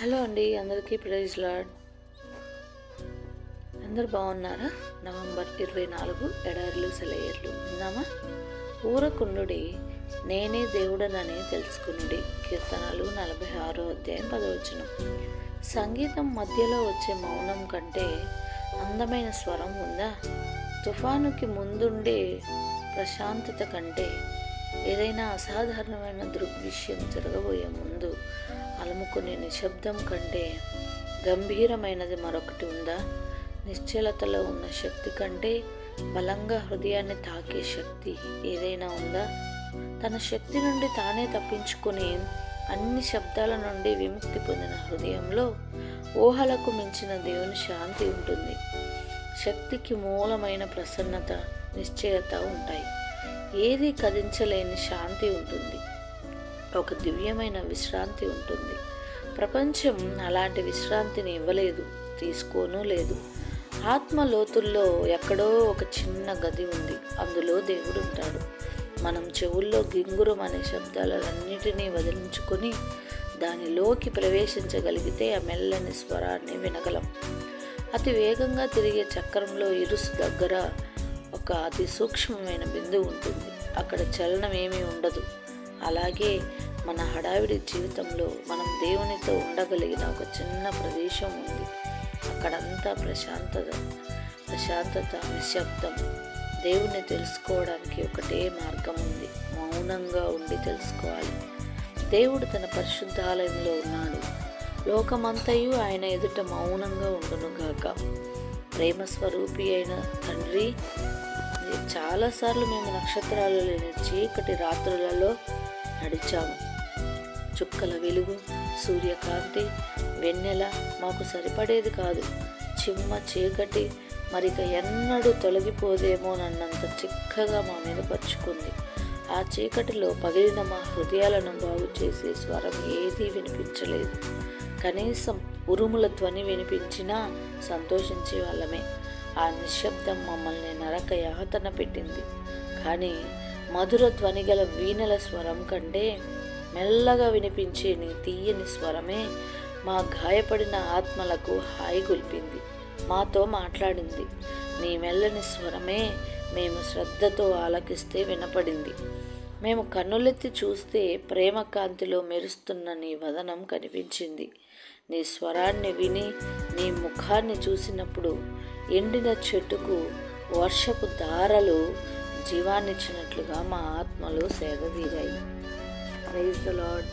Hello అండి, అందరికీ praise lord. అందరు బాగున్నారా? నవంబర్ 24 ఎడారులు సెలయేర్లు విందామా? ఊరకుండుడి, నేనే దేవుడనని తెలుసుకునుడి. కీర్తనలు 46వ అధ్యాయం 10వ. సంగీతం మధ్యలో వచ్చే మౌనం కంటే అందమైన స్వరం ఉందా? తుఫానుకి ముందుండే ప్రశాంతత కంటే, ఏదైనా అసాధారణమైన దృగ్విషయం జరగబోయే ముందు అలుముకునే నిశ్శబ్దం కంటే గంభీరమైనది మరొకటి ఉందా? నిశ్చలతలో ఉన్న శక్తి కంటే బలంగా హృదయాన్ని తాకే శక్తి ఏదైనా ఉందా? తన శక్తి నుండి తానే తప్పించుకొని అన్ని శబ్దాల నుండి విముక్తి పొందిన హృదయంలో ఊహలకు మించిన దేవుని శాంతి ఉంటుంది. శక్తికి మూలమైన ప్రసన్నత, నిశ్చయత ఉంటాయి. ఏది కదించలేని శాంతి ఉంటుంది. ఒక దివ్యమైన విశ్రాంతి ఉంటుంది. ప్రపంచం అలాంటి విశ్రాంతిని ఇవ్వలేదు, తీసుకోనూ లేదు. ఆత్మ లోతుల్లో ఎక్కడో ఒక చిన్న గది ఉంది. అందులో దేవుడు ఉంటాడు. మనం చెవుల్లో గింగురం అనే శబ్దాలన్నిటినీ వదిలించుకొని దానిలోకి ప్రవేశించగలిగితే ఆ మెల్లని స్వరాన్ని వినగలం. అతి వేగంగా తిరిగే చక్రంలో ఇరుసు దగ్గర ఒక అతి సూక్ష్మమైన బిందువు ఉంటుంది. అక్కడ చలనం ఏమీ ఉండదు. అలాగే మన హడావిడి జీవితంలో మనం దేవునితో ఉండగలిగిన ఒక చిన్న ప్రదేశం ఉంది. అక్కడంతా ప్రశాంతత, నిశ్శబ్దం. దేవుణ్ణి తెలుసుకోవడానికి ఒకటే మార్గం ఉంది. మౌనంగా ఉండి తెలుసుకోవాలి. దేవుడు తన పరిశుద్ధాలయంలో ఉన్నాడు. లోకమంతయు ఆయన ఎదుట మౌనంగా ఉండునుగాక. ప్రేమ స్వరూపి అయిన తండ్రి, చాలాసార్లు మేము నక్షత్రాలు లేని చీకటి రాత్రులలో నడిచాము. చుక్కల వెలుగు, సూర్యకాంతి, వెన్నెల మాకు సరిపడేది కాదు. చిమ్మ చీకటి మరిక ఎన్నడూ తొలగిపోదేమోనన్నంత చిక్కగా మా మీద పరుచుకుంది. ఆ చీకటిలో పగిలిన మా హృదయాలను బాగు చేసే స్వరం ఏదీ వినిపించలేదు. కనీసం ఉరుముల ధ్వని వినిపించినా సంతోషించే వాళ్ళమే. ఆ నిశ్శబ్దం మమ్మల్ని నరక యాతన పెట్టింది. కానీ మధుర ధ్వని గల వీణల స్వరం కంటే మెల్లగా వినిపించే నీ తీయని స్వరమే మా గాయపడిన ఆత్మలకు హాయి గొల్పింది. మాతో మాట్లాడింది. నీ మెల్లని స్వరమే మేము శ్రద్ధతో ఆలకిస్తే వినపడింది. మేము కన్నులెత్తి చూస్తే ప్రేమ కాంతిలో మెరుస్తున్న నీ వదనం కనిపించింది. నీ స్వరాన్ని విని నీ ముఖాన్ని చూసినప్పుడు ఎండిన చెట్టుకు వర్షపు ధారలు జీవాన్నిచ్చినట్లుగా మా ఆత్మలో సేదతీరాయి. Praise the lord.